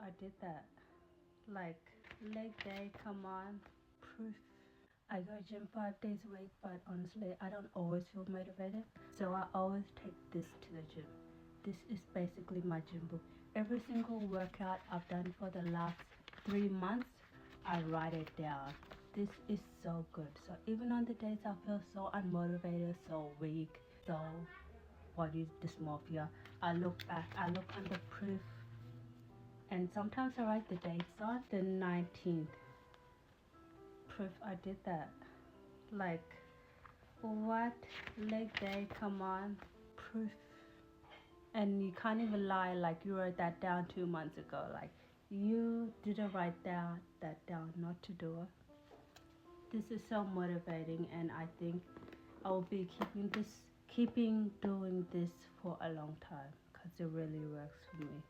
I did that. Like leg day, come on. Proof. I go gym 5 days a week, but honestly, I don't always feel motivated. So I always take this to the gym. This is basically my gym book. Every single workout I've done for the last 3 months, I write it down. This is so good. So even on the days I feel so unmotivated, so weak, so body dysmorphia, I look back, I look on the proof, and sometimes I write the dates on the 19th. Proof I did that. Like, what? Leg day, come on. Proof. And you can't even lie like you wrote that down 2 months ago. Like, you didn't write that down not to do it. This is so motivating, and I think I will be keeping doing this for a long time because it really works for me.